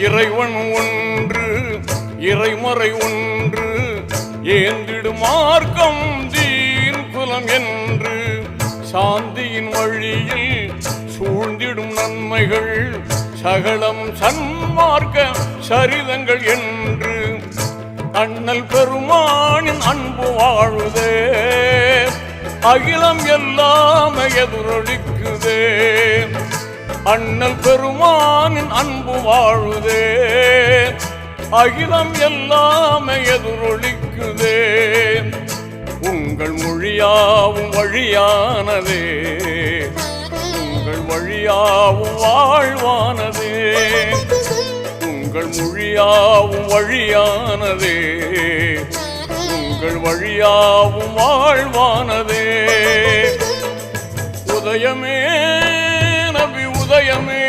இறைவன் ஒன்று இறைமறை ஒன்று ஏந்திடு மார்க்கம் தீன் குலம் என்று சாந்தியின் வழியில் சூழ்ந்திடும் நன்மைகள் சகலம் சன்மார்க்க சரிதங்கள் என்று அண்ணல் பெருமானின் அன்பு வாழுதே அகிலம் எல்லாம் எதிரொலிக்குதே அண்ணல் பெருமானின் அன்பு வாழுதே அகிலம் எல்லாம் எதிரொலிக்குதே உங்கள் மொழியாவும் வழியானதே உங்கள் வழியாவும் வாழ்வானதே உங்கள் மொழியாவும் வழியானதே உங்கள் வழியாவும் வாழ்வானதே உதயமே நபி உதயமே